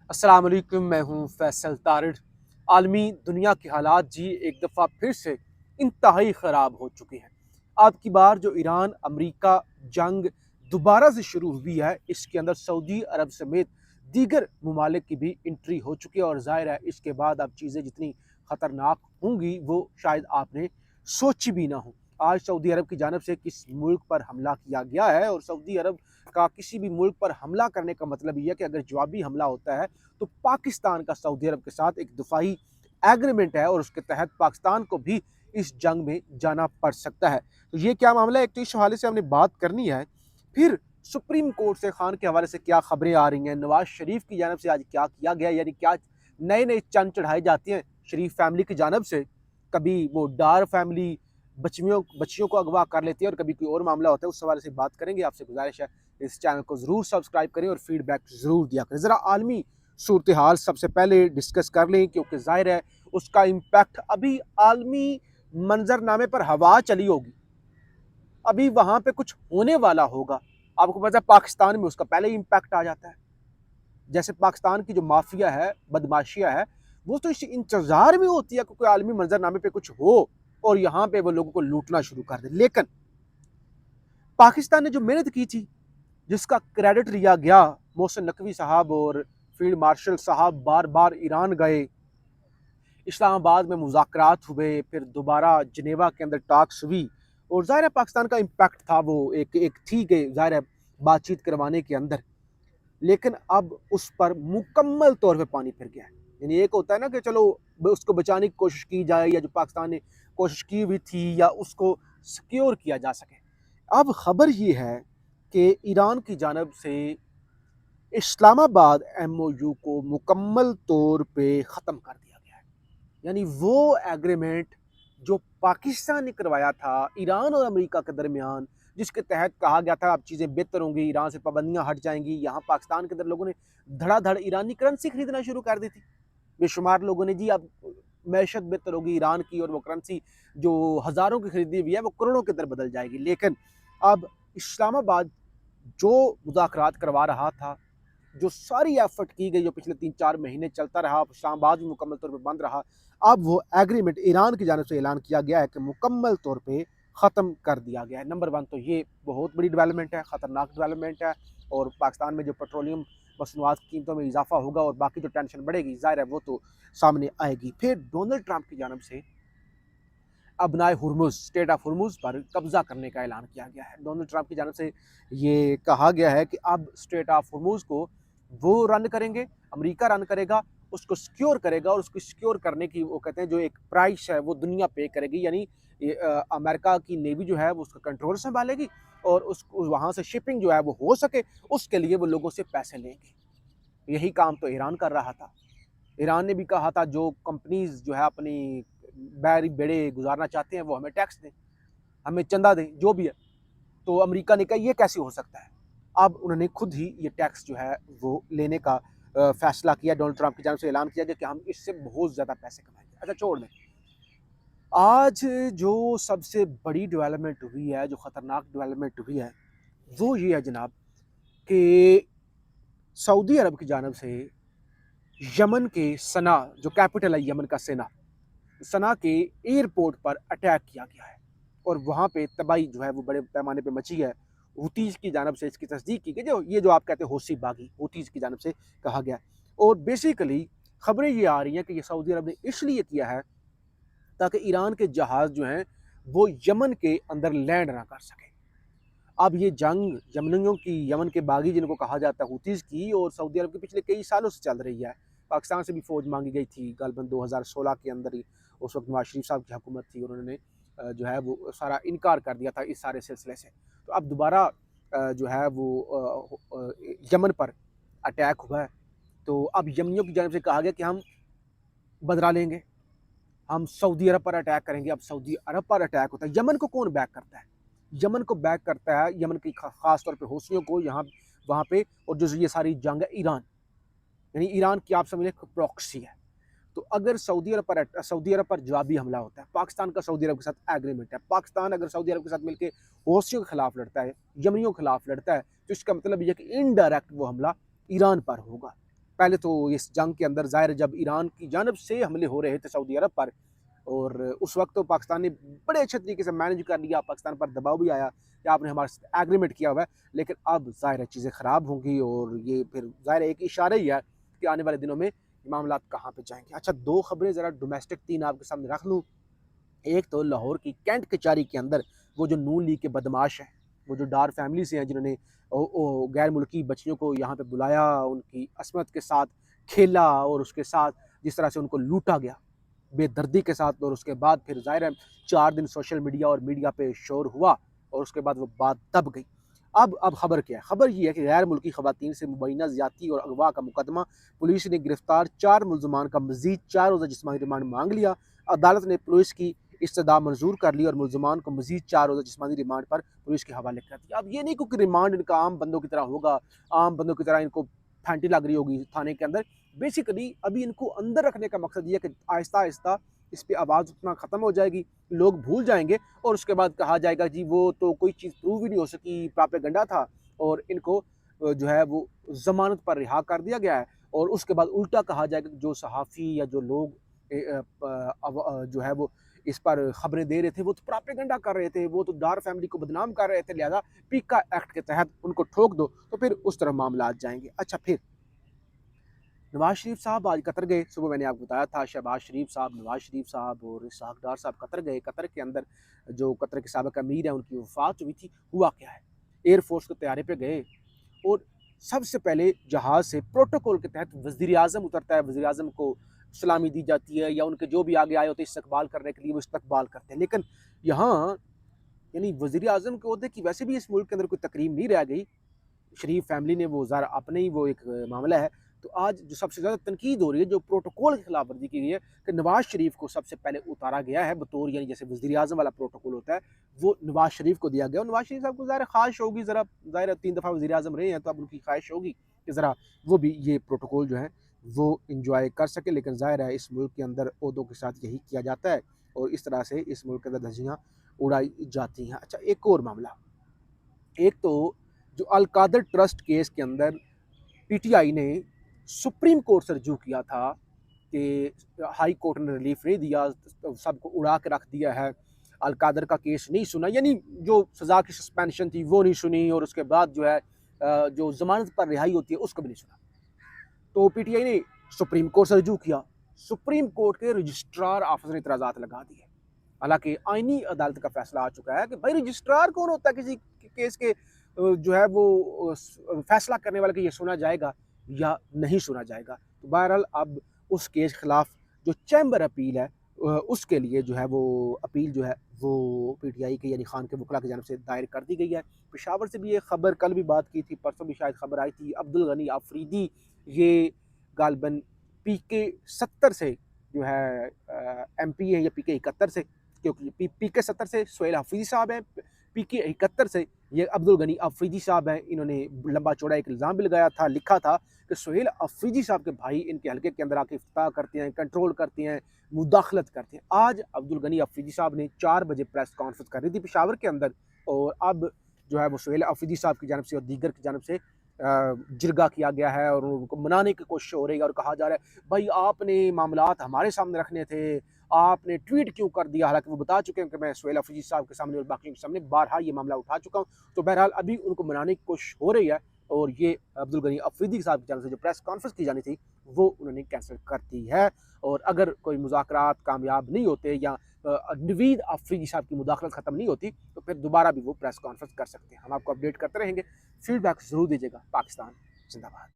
अस्सलाम वालेकुम, मैं हूँ फैसल तारिड़। आलमी दुनिया के हालात जी एक दफ़ा फिर से इंतहाई ख़राब हो चुके हैं। अब की बार जो ईरान अमरीका जंग दोबारा से शुरू हुई है, इसके अंदर सऊदी अरब समेत दीगर ममालिक की भी एंट्री हो चुकी है और ज़ाहिर है इसके बाद अब चीज़ें जितनी ख़तरनाक होंगी वो शायद आपने सोची भी ना हो। आज सऊदी अरब की जानब से किस मुल्क पर हमला किया गया है, और सऊदी अरब का किसी भी मुल्क पर हमला करने का मतलब ये है कि अगर जवाबी हमला होता है तो पाकिस्तान का सऊदी अरब के साथ एक दफाई एग्रीमेंट है और उसके तहत पाकिस्तान को भी इस जंग में जाना पड़ सकता है। तो ये क्या मामला है, एक तो इस हवाले से हमने बात करनी है। फिर सुप्रीम कोर्ट से खान के हवाले से क्या खबरें आ रही हैं, नवाज शरीफ की जानब से आज क्या किया गया, यानी क्या नए नए चंद चढ़ाई जाती हैं शरीफ फैमिली की जानब से। कभी वो डार फैमिली बच्चियों बच्चियों को अगवा कर लेती है और कभी कोई और मामला होता है, उस हवाले से बात करेंगे। आपसे गुजारिश है इस चैनल को ज़रूर सब्सक्राइब करें और फीडबैक ज़रूर दिया करें। ज़रा आलमी सूरत हाल सबसे पहले डिस्कस कर लें, क्योंकि ज़ाहिर है उसका इम्पैक्ट अभी आलमी मंजरनामे पर हवा चली होगी, अभी वहाँ पे कुछ होने वाला होगा। आपको पता है पाकिस्तान में उसका पहले ही इम्पैक्ट आ जाता है। जैसे पाकिस्तान की जो माफिया है, बदमाशिया है, वो तो इस इंतज़ार में होती है कि कोई आलमी मंजरनामे पे कुछ हो और यहाँ पे वो लोगों को लूटना शुरू कर दे। लेकिन पाकिस्तान ने जो मेहनत की थी, जिसका क्रेडिट लिया गया, मोहसिन नकवी साहब और फील्ड मार्शल साहब बार बार ईरान गए, इस्लामाबाद में मुज़ाकरात हुए, फिर दोबारा जनेवा के अंदर टॉक्स हुई, और ज़ाहिर है पाकिस्तान का इम्पैक्ट था, वो एक एक थी कि ज़ाहिर है बातचीत करवाने के अंदर। लेकिन अब उस पर मुकम्मल तौर पे पानी फिर गया है। यानी एक होता है ना कि चलो उसको बचाने की कोशिश की जाए, या जो पाकिस्तान ने कोशिश की हुई थी, या उसको सिक्योर किया जा सके। अब खबर ये है कि ईरान की जानब से इस्लामाबाद एमओयू को मुकम्मल तौर पे ख़त्म कर दिया गया है। यानी वो एग्रीमेंट जो पाकिस्तान ने करवाया था ईरान और अमेरिका के दरमियान, जिसके तहत कहा गया था अब चीज़ें बेहतर होंगी, ईरान से पाबंदियां हट जाएंगी, यहाँ पाकिस्तान के अंदर लोगों ने धड़ाधड़ ईरानी करेंसी खरीदना शुरू कर दी थी। बेशुमार लोगों ने जी अब मैशत बेहतर होगी ईरान की, और वो करेंसी जो हज़ारों की खरीदी हुई है वो करोड़ों के अंदर बदल जाएगी। लेकिन अब इस्लामाबाद जो मुज़ाकरात करवा रहा था, जो सारी एफर्ट की गई, जो पिछले 3-4 महीने चलता रहा, इस्लामाबाद भी मुकम्मल तौर पर बंद रहा, अब वो एग्रीमेंट ईरान की जानब से ऐलान किया गया है कि मुकम्मल तौर पे ख़त्म कर दिया गया है। नंबर वन तो ये बहुत बड़ी डेवलपमेंट है, ख़तरनाक डेवलपमेंट है, और पाकिस्तान में जो पेट्रोलियम मसनूआत की कीमतों में इजाफा होगा और बाकी जो टेंशन बढ़ेगी, ज़ाहिर है वो तो सामने आएगी। फिर डोनाल्ड ट्रंप की जानब से अपनाए हुर्मुज़, स्टेट ऑफ हुर्मुज़ पर कब्ज़ा करने का ऐलान किया गया है। डोनाल्ड ट्रंप की जानब से ये कहा गया है कि अब स्टेट ऑफ हुर्मुज़ को वो रन करेंगे, अमेरिका रन करेगा, उसको सिक्योर करेगा, और उसको सिक्योर करने की वो कहते हैं जो एक प्राइस है वो दुनिया पे करेगी। यानी अमेरिका की नेवी जो है वो उसका कंट्रोल संभालेगी, और उस वहाँ से शिपिंग जो है वो हो सके, उसके लिए वो लोगों से पैसे लेंगे। यही काम तो ईरान कर रहा था। ईरान ने भी कहा था जो कंपनीज जो है अपनी बैरी बेड़े गुजारना चाहते हैं वो हमें टैक्स दें, हमें चंदा दें, जो भी है। तो अमेरिका ने कहा ये कैसे हो सकता है। अब उन्होंने खुद ही ये टैक्स जो है वो लेने का फैसला किया। डोनाल्ड ट्रंप की जानब से ऐलान किया गया कि हम इससे बहुत ज़्यादा पैसे कमाएंगे। अच्छा छोड़ दें, आज जो सबसे बड़ी डेवलपमेंट हुई है, जो ख़तरनाक डेवलपमेंट हुई है, वो ये है जनाब कि सऊदी अरब की जानब से यमन के सना, जो कैपिटल है यमन का, सना, सना के एयरपोर्ट पर अटैक किया गया है, और वहाँ पे तबाही जो है वो बड़े पैमाने पे मची है। हूतीज़ की जानब से इसकी तस्दीक की गई, जो ये जो आप कहते हैं हौसी बागी, हूतीज़ की जानब से कहा गया। और बेसिकली खबरें ये आ रही हैं कि ये सऊदी अरब ने इसलिए किया है ताकि ईरान के जहाज़ जो हैं वो यमन के अंदर लैंड ना कर सकें। अब ये जंग यमनियों की, यमन के बागी जिनको कहा जाता है हूतीज़ की, और सऊदी अरब की पिछले कई सालों से चल रही है। पाकिस्तान से भी फ़ौज मांगी गई थी गालिबन 2016 के अंदर ही। उस वक्त नवाज शरीफ साहब की हुकूमत थी, उन्होंने जो है वो सारा इनकार कर दिया था इस सारे सिलसिले से। तो अब दोबारा जो है वो यमन पर अटैक हुआ है। तो अब यमनियों की जानब से कहा गया कि हम बदला लेंगे, हम सऊदी अरब पर अटैक करेंगे। अब सऊदी अरब पर अटैक होता है, यमन को कौन बैक करता है? यमन को बैक करता है, यमन की खास तौर पे हौसियों को यहाँ वहाँ पे, और जो ये सारी जंग है ईरान, यानी ईरान की आप समझ लें प्रॉक्सी है। तो अगर सऊदी अरब पर जवाबी हमला होता है, पाकिस्तान का सऊदी अरब के साथ एग्रीमेंट है, पाकिस्तान अगर सऊदी अरब के साथ मिलकर हौसियों के खिलाफ लड़ता है, यमनियों के खिलाफ लड़ता है, तो इसका मतलब यह कि इनडायरेक्ट वो हमला ईरान पर होगा। पहले तो इस जंग के अंदर ज़ाहिर है जब ईरान की जानब से हमले हो रहे थे सऊदी अरब पर, और उस वक्त तो पाकिस्तान ने बड़े अच्छे तरीके से मैनेज कर लिया, पाकिस्तान पर दबाव भी आया कि आपने हमारे साथ एग्रीमेंट किया हुआ है, लेकिन अब ज़ाहिर है चीज़ें ख़राब होंगी और ये फिर ज़ाहिर है एक इशारा ही है कि आने वाले दिनों में मामला कहाँ पे जाएंगे। अच्छा, दो खबरें ज़रा डोमेस्टिक तीन आपके सामने रख लूँ। एक तो लाहौर की कैंट कचहरी के अंदर वो जो नून लीग के बदमाश हैं, वो जो डार फैमिली से हैं जिन्होंने गैर मुल्की बच्चियों को यहाँ पे बुलाया, उनकी असमत के साथ खेला और उसके साथ जिस तरह से उनको लूटा गया बेदर्दी के साथ, और उसके बाद फिर ज़ाहिर है 4 दिन सोशल मीडिया और मीडिया पे शोर हुआ और उसके बाद वो बात दब गई। अब खबर क्या है? खबर ये है कि गैर मुल्की ख़वातीन से मुबैना ज़्यादती और अगवा का मुकदमा, पुलिस ने गिरफ्तार 4 मुल्ज़मान का मज़ीद 4 रोज़ा जिस्मानी रिमांड मांग लिया। अदालत ने पुलिस की इस्तदा मंजूर कर ली और मुल्ज़मान को मज़ीद 4 रोज़ा जिस्मानी रिमांड पर पुलिस के हवाले कर दिया। अब ये नहीं कि रिमांड इनका आम बंदों की तरह होगा, आम बंदों की तरह इनको फैंटी लग रही होगी थाने के अंदर। बेसिकली अभी इनको अंदर रखने का मकसद ये है कि आहिस्ता आहिस्ता इस पे आवाज़ उठना ख़त्म हो जाएगी, लोग भूल जाएंगे और उसके बाद कहा जाएगा जी वो तो कोई चीज़ प्रूव ही नहीं हो सकी, प्रोपेगेंडा था, और इनको जो है वो ज़मानत पर रिहा कर दिया गया है। और उसके बाद उल्टा कहा जाएगा कि जो सहाफ़ी या जो लोग जो है वो इस पर खबरें दे रहे थे वो तो प्रोपेगेंडा कर रहे थे, वो तो डार फैमिली को बदनाम कर रहे थे, लिहाजा पीका एक्ट के तहत उनको ठोक दो, तो फिर उस तरह मामला जाएंगे। अच्छा, फिर नवाज शरीफ साहब आज कतर गए। सुबह मैंने आपको बताया था शहबाज शरीफ साहब, नवाज शरीफ साहब और इसहाक डार साहब कतर गए। कतर के अंदर जो कतर के साबिक़ अमीर हैं उनकी वफ़ात हुई थी। हुआ क्या है, एयरफोर्स के तैयारे पे गए और सबसे पहले जहाज़ से प्रोटोकॉल के तहत वज़ीर आज़म उतरता है, वज़ीर आज़म को सलामी दी जाती है या उनके जो भी आगे आए होते हैं इस्तकबाल करने के लिए वो इस्तकबाल करते हैं। लेकिन यहाँ यानी वज़ीर आज़म के ओहदे की वैसे भी इस मुल्क के अंदर कोई तकरीम नहीं रह गई। शरीफ फैमिली ने वो ज़रा अपने ही वो एक मामला है। तो आज जो सबसे ज़्यादा तनकीद हो रही है, जो प्रोटोकॉल की खिलाफ वर्जी की गई है कि नवाज शरीफ को सबसे पहले उतारा गया है बतौर, यानी जैसे वज़ीर आज़म वाला प्रोटोकॉल होता है वो नवाज शरीफ को दिया गया। और नवाज शरीफ साहब को ज़ाहिर ख्वाहिश होगी, ज़रा ज़ाहिर 3 दफ़ा वज़ीर आज़म रहे हैं तो अब उनकी ख्वाहिश होगी कि ज़रा वो भी ये प्रोटोकॉल जो है वो इंजॉय कर सके। लेकिन ज़ाहिर है इस मुल्क के अंदर ओहदों के साथ यही किया जाता है और इस तरह से इस मुल्क के अंदर धज्जियाँ उड़ाई जाती हैं। अच्छा, एक और मामला, एक तो जो अल कादर ट्रस्ट केस के अंदर पीटीआई ने सुप्रीम कोर्ट से रजू किया था कि हाई कोर्ट ने रिलीफ नहीं दिया, सबको उड़ा के रख दिया है, अल कादर का केस नहीं सुना, यानी जो सज़ा की सस्पेंशन थी वो नहीं सुनी और उसके बाद जो है जो ज़मानत पर रिहाई होती है उसको भी नहीं सुना। तो पीटीआई ने सुप्रीम कोर्ट से रजू किया। सुप्रीम कोर्ट के रजिस्ट्रार ऑफिस ने इतराज़ात लगा दिए। हालांकि आईनी अदालत का फैसला आ चुका है कि भाई रजिस्ट्रार कौन होता है किसी केस के जो है वो फैसला करने वाले, कि ये सुना जाएगा या नहीं सुना जाएगा। तो बहरहाल अब उस केस के खिलाफ जो चैम्बर अपील है उसके लिए जो है वो अपील जो है वो पीटीआई के यानी खान के वकला की जानब से दायर कर दी गई है। पेशावर से भी ये खबर कल भी बात की थी, परसों भी शायद खबर आई थी, अब्दुल गनी आफरीदी ये गालबन PK 70 से जो है MP है या PK 71 से, क्योंकि PK 70 से सोहेल हफीज़ी साहब हैं, PK 71 से ये अब्दुल गनी अफरीदी साहब हैं। इन्होंने लंबा चौड़ा एक इल्ज़ाम भी लगाया था, लिखा था कि सोहेल अफरीदी साहब के भाई इनके हल्के के अंदर आके इफ्ताह करते हैं, कंट्रोल करते हैं, मुदाखलत करते हैं। आज अब्दुल गनी अफरीदी साहब ने 4 बजे प्रेस कॉन्फ्रेंस कर रही थी पेशावर के अंदर, और अब जो है वो सोहेल अफरीदी साहब की जानब से और दीगर की जानब से जिरगा किया गया है और उनको मनाने की कोशिश हो रही है और कहा जा रहा है भाई आपने मामलात हमारे सामने रखने थे, आपने ट्वीट क्यों कर दिया। हालांकि वो बता चुके हैं कि मैं सोहेल अफरीदी साहब के सामने और बाकी के सामने बारहा ये मामला उठा चुका हूँ। तो बहरहाल अभी उनको मनाने की कोशिश हो रही है और ये अब्दुल गनी अफरीदी साहब की जानब से जो प्रेस कॉन्फ्रेंस की जानी थी वो उन्होंने कैंसिल कर दी है। और अगर कोई मुज़ाकरात कामयाब नहीं होते या नवीद अफरीदी साहब की मुदाखलत ख़त्म नहीं होती तो फिर दोबारा भी वो प्रेस कॉन्फ्रेंस कर सकते हैं। हम आपको अपडेट करते रहेंगे, फीडबैक ज़रूर दीजिएगा। पाकिस्तान जिंदाबाद।